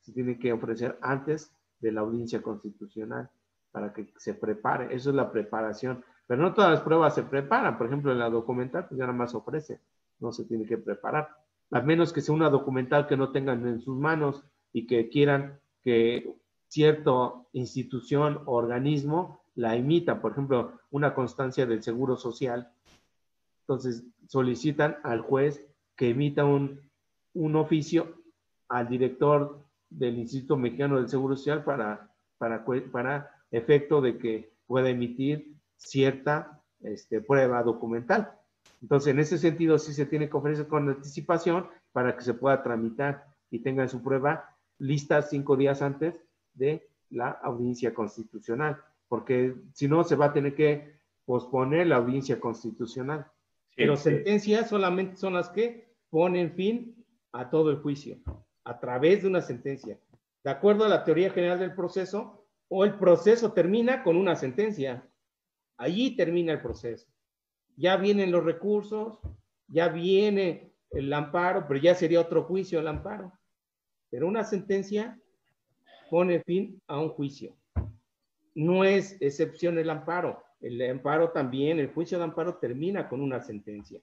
se tiene que ofrecer antes de la audiencia constitucional para que se prepare. Eso es la preparación. Pero no todas las pruebas se preparan. Por ejemplo, en la documental, pues ya nada más ofrece. No se tiene que preparar. A menos que sea una documental que no tengan en sus manos y que quieran que cierta institución o organismo la imita. Por ejemplo, una constancia del Seguro Social. Entonces, solicitan al juez que emita un oficio al director del Instituto Mexicano del Seguro Social para efecto de que pueda emitir cierta prueba documental. Entonces, en ese sentido, sí se tiene que ofrecer con anticipación para que se pueda tramitar y tengan su prueba lista 5 días antes de la audiencia constitucional, porque si no, se va a tener que posponer la audiencia constitucional. Sí, pero sentencias solamente son las que ponen fin a todo el juicio, a través de una sentencia. De acuerdo a la teoría general del proceso, o el proceso termina con una sentencia. Allí termina el proceso. Ya vienen los recursos, ya viene el amparo, pero ya sería otro juicio el amparo. Pero una sentencia pone fin a un juicio. No es excepción el amparo. El amparo también, el juicio de amparo termina con una sentencia,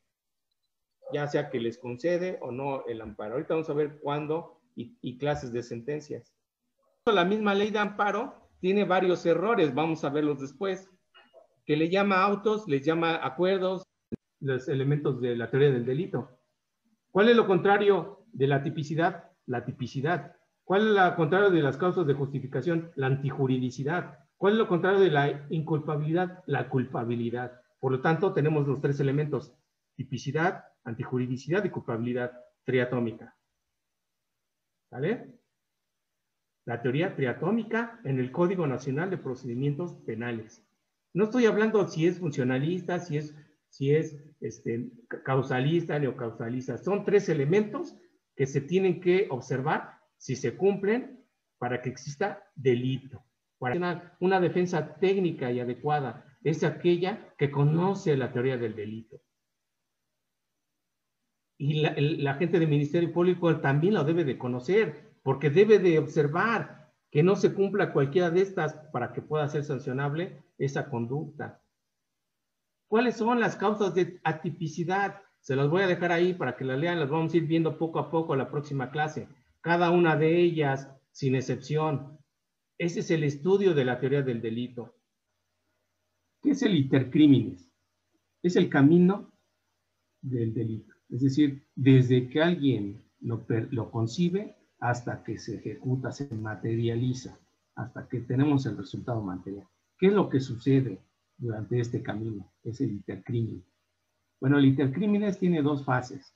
ya sea que les concede o no el amparo. Ahorita vamos a ver cuándo y clases de sentencias. La misma ley de amparo tiene varios errores, vamos a verlos después, que le llama autos, les llama acuerdos, los elementos de la teoría del delito. ¿Cuál es lo contrario de la tipicidad? La tipicidad. ¿Cuál es lo contrario de las causas de justificación? La antijuridicidad. ¿Cuál es lo contrario de la inculpabilidad? La culpabilidad. Por lo tanto, tenemos los 3 elementos: tipicidad, antijuridicidad y culpabilidad triatómica. ¿Vale? La teoría triatómica en el Código Nacional de Procedimientos Penales. No estoy hablando si es funcionalista, si es causalista, neocausalista. Son 3 elementos que se tienen que observar si se cumplen para que exista delito. Una defensa técnica y adecuada es aquella que conoce la teoría del delito. Y la gente del Ministerio Público también lo debe de conocer, porque debe de observar que no se cumpla cualquiera de estas para que pueda ser sancionable esa conducta. ¿Cuáles son las causas de atipicidad? Se las voy a dejar ahí para que las lean, las vamos a ir viendo poco a poco en la próxima clase. Cada una de ellas, sin excepción. Ese es el estudio de la teoría del delito. ¿Qué es el intercrímenes? Es el camino del delito. Es decir, desde que alguien lo concibe hasta que se ejecuta, se materializa, hasta que tenemos el resultado material. ¿Qué es lo que sucede durante este camino? Es el intercrímenes. Bueno, el intercrímenes tiene 2 fases.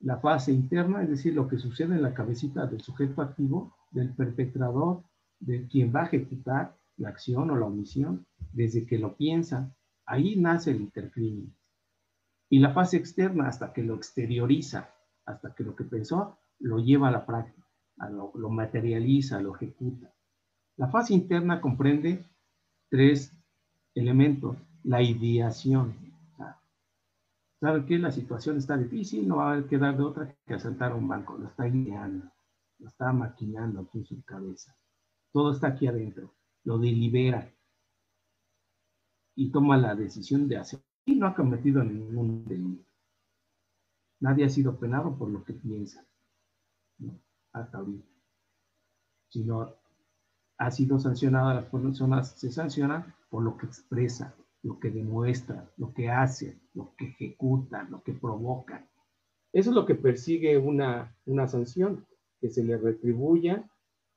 La fase interna, es decir, lo que sucede en la cabecita del sujeto activo, del perpetrador, de quien va a ejecutar la acción o la omisión, desde que lo piensa. Ahí nace el intercrímenes. Y la fase externa, hasta que lo exterioriza, hasta que lo que pensó lo lleva a la práctica, lo materializa, lo ejecuta. La fase interna comprende 3 elementos. La ideación. ¿Sabe qué? La situación está difícil, no va a haber que dar de otra que asaltar a un banco. Lo está ideando, lo está maquinando aquí en su cabeza. Todo está aquí adentro. Lo delibera y toma la decisión de hacer. Y no ha cometido ningún delito. Nadie ha sido penado por lo que piensa, ¿no? Hasta ahorita. Sino ha sido sancionada, las personas se sancionan por lo que expresa, lo que demuestra, lo que hace, lo que ejecuta, lo que provoca. Eso es lo que persigue una sanción, que se le retribuya,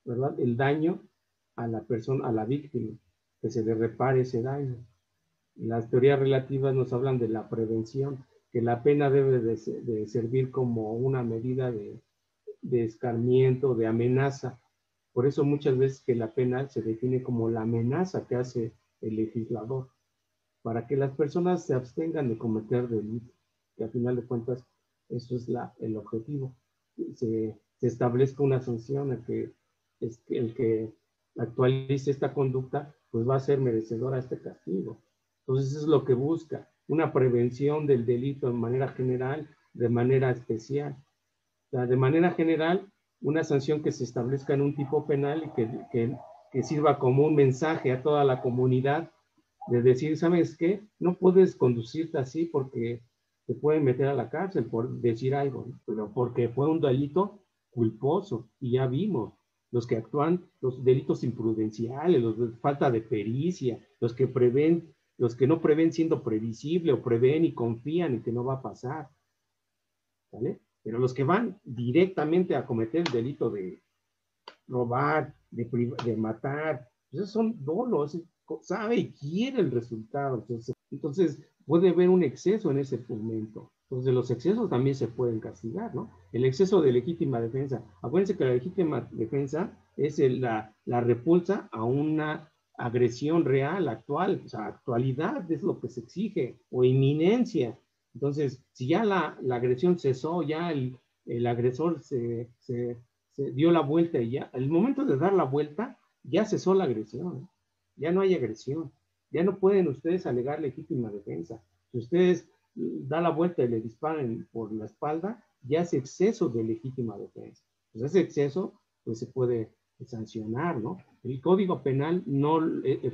¿verdad?, el daño a la persona, a la víctima, que se le repare ese daño. Las teorías relativas nos hablan de la prevención, que la pena debe de servir como una medida de escarmiento, de amenaza. Por eso muchas veces que la pena se define como la amenaza que hace el legislador, para que las personas se abstengan de cometer delitos, que al final de cuentas eso es el objetivo. Se establezca una sanción, el que actualice esta conducta, pues va a ser merecedor a este castigo. Entonces eso es lo que busca, una prevención del delito de manera general, de manera especial. O sea, de manera general, una sanción que se establezca en un tipo penal y que sirva como un mensaje a toda la comunidad de decir, ¿sabes qué? No puedes conducirte así porque te pueden meter a la cárcel por decir algo, ¿no? Pero porque fue un delito culposo y ya vimos los que actúan, los delitos imprudenciales, los de falta de pericia, los que prevén, los que no prevén siendo previsible o prevén y confían en que no va a pasar, ¿vale? Pero los que van directamente a cometer el delito de robar, de matar, esos son dolos, sabe y quiere el resultado. Entonces puede haber un exceso en ese momento. Entonces los excesos también se pueden castigar, ¿no? El exceso de legítima defensa. Acuérdense que la legítima defensa es la repulsa a una agresión real, actual, o sea, actualidad es lo que se exige, o inminencia. Entonces, si ya la agresión cesó, ya el agresor se dio la vuelta y ya, al momento de dar la vuelta, ya cesó la agresión, ya no hay agresión, ya no pueden ustedes alegar legítima defensa. Si ustedes dan la vuelta y le disparan por la espalda, ya es exceso de legítima defensa. Pues ese exceso, pues se puede sancionar, ¿no? El Código Penal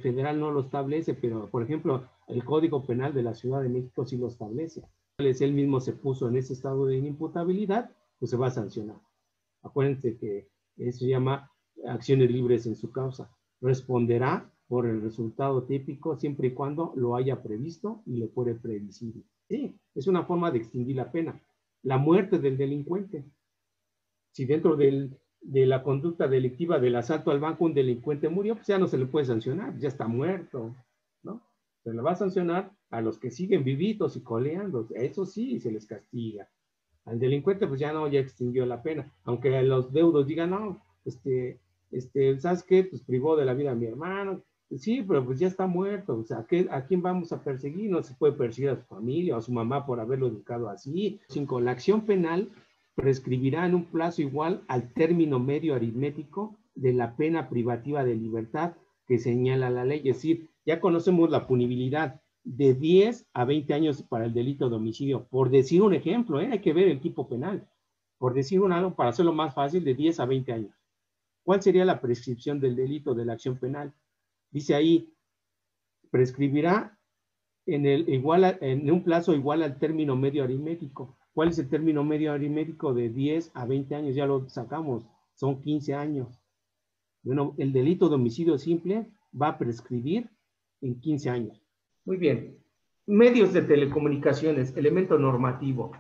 federal no lo establece, pero, por ejemplo, el Código Penal de la Ciudad de México sí lo establece. Si él mismo se puso en ese estado de inimputabilidad, pues se va a sancionar. Acuérdense que se llama acciones libres en su causa. Responderá por el resultado típico siempre y cuando lo haya previsto y lo puede previsible. Sí, es una forma de extinguir la pena. La muerte del delincuente. Si dentro de la conducta delictiva del asalto al banco un delincuente murió, pues ya no se le puede sancionar, ya está muerto, ¿no? Se le va a sancionar a los que siguen vivitos y coleando, eso sí se les castiga. Al delincuente pues ya no, ya extinguió la pena, aunque los deudos digan, no, ¿sabes qué? Pues privó de la vida a mi hermano, sí, pero pues ya está muerto, o sea, ¿a quién vamos a perseguir? No se puede perseguir a su familia o a su mamá por haberlo educado así. 5. La acción penal prescribirá en un plazo igual al término medio aritmético de la pena privativa de libertad que señala la ley, es decir, ya conocemos la punibilidad de 10 a 20 años para el delito de homicidio, por decir un ejemplo, hay que ver el tipo penal, por decir algo para hacerlo más fácil, de 10 a 20 años. ¿Cuál sería la prescripción del delito de la acción penal? Dice ahí, prescribirá en un plazo igual al término medio aritmético. ¿Cuál es el término medio aritmético? De 10 a 20 años, ya lo sacamos, son 15 años. Bueno, el delito de homicidio simple va a prescribir en 15 años. Muy bien. Medios de telecomunicaciones, elemento normativo.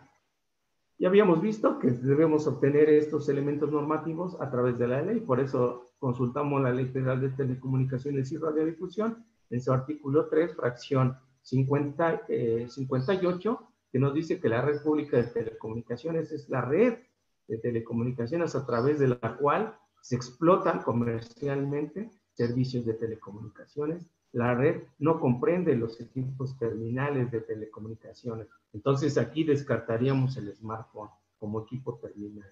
Ya habíamos visto que debemos obtener estos elementos normativos a través de la ley, por eso consultamos la Ley Federal de Telecomunicaciones y Radiodifusión en su artículo 3, fracción 58, que nos dice que la red pública de telecomunicaciones es la red de telecomunicaciones a través de la cual se explotan comercialmente servicios de telecomunicaciones. La red no comprende los equipos terminales de telecomunicaciones. Entonces aquí descartaríamos el smartphone como equipo terminal.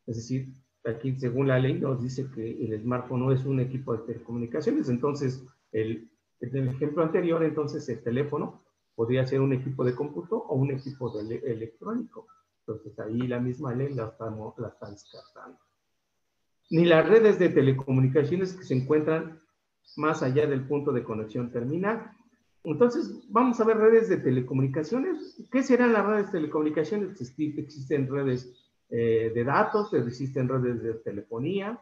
Es decir, aquí según la ley nos dice que el smartphone no es un equipo de telecomunicaciones. Entonces, en el ejemplo anterior, entonces el teléfono podría ser un equipo de cómputo o un equipo electrónico. Entonces ahí la misma ley la está descartando. Ni las redes de telecomunicaciones que se encuentran más allá del punto de conexión terminal. Entonces, vamos a ver redes de telecomunicaciones. ¿Qué serán las redes de telecomunicaciones? Existen redes de datos, existen redes de telefonía,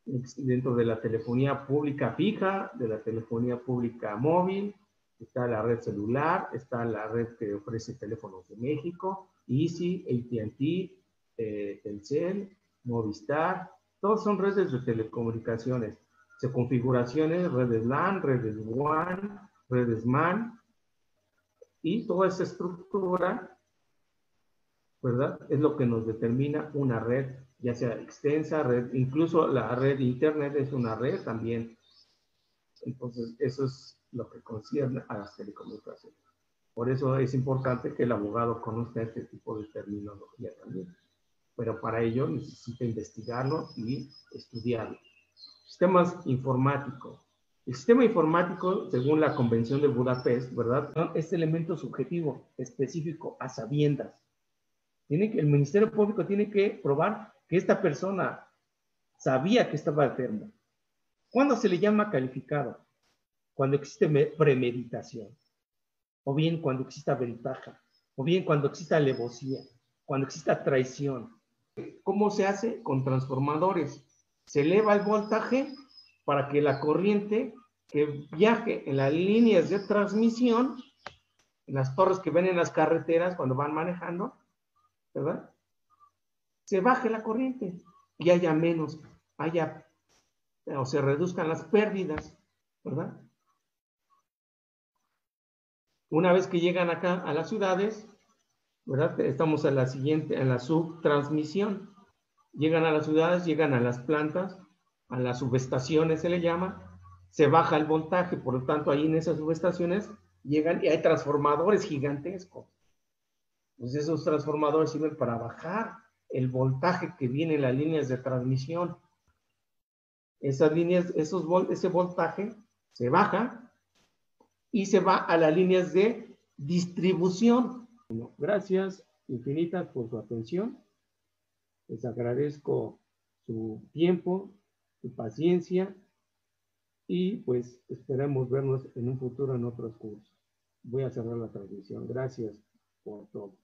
dentro de la telefonía pública fija, de la telefonía pública móvil, está la red celular, está la red que ofrece Teléfonos de México, Easy, AT&T, Telcel, Movistar, todos son redes de telecomunicaciones. Configuraciones, redes LAN, redes WAN, redes MAN, y toda esa estructura, ¿verdad? Es lo que nos determina una red, ya sea extensa, red, incluso la red de Internet es una red también. Entonces, eso es lo que concierne a las telecomunicaciones. Por eso es importante que el abogado conozca este tipo de terminología también. Pero para ello necesita investigarlo y estudiarlo. Sistemas informáticos. El sistema informático, según la Convención de Budapest, ¿verdad? Es elemento subjetivo, específico, a sabiendas. El Ministerio Público tiene que probar que esta persona sabía que estaba enfermo. ¿Cuándo se le llama calificado? Cuando existe premeditación, o bien cuando exista ventaja, o bien cuando exista alevosía, cuando exista traición. ¿Cómo se hace? Con transformadores. Se eleva el voltaje para que la corriente que viaje en las líneas de transmisión, en las torres que ven en las carreteras cuando van manejando, ¿verdad? Se baje la corriente y haya menos, o se reduzcan las pérdidas, ¿verdad? Una vez que llegan acá a las ciudades, ¿verdad? Estamos en la siguiente, en la subtransmisión. Llegan a las ciudades, llegan a las plantas, a las subestaciones se le llama, se baja el voltaje, por lo tanto ahí en esas subestaciones llegan y hay transformadores gigantescos. Pues esos transformadores sirven para bajar el voltaje que viene en las líneas de transmisión. Esas líneas, ese voltaje se baja y se va a las líneas de distribución. Bueno, gracias infinitas por su atención. Les agradezco su tiempo, su paciencia y pues esperamos vernos en un futuro en otros cursos. Voy a cerrar la transmisión. Gracias por todo.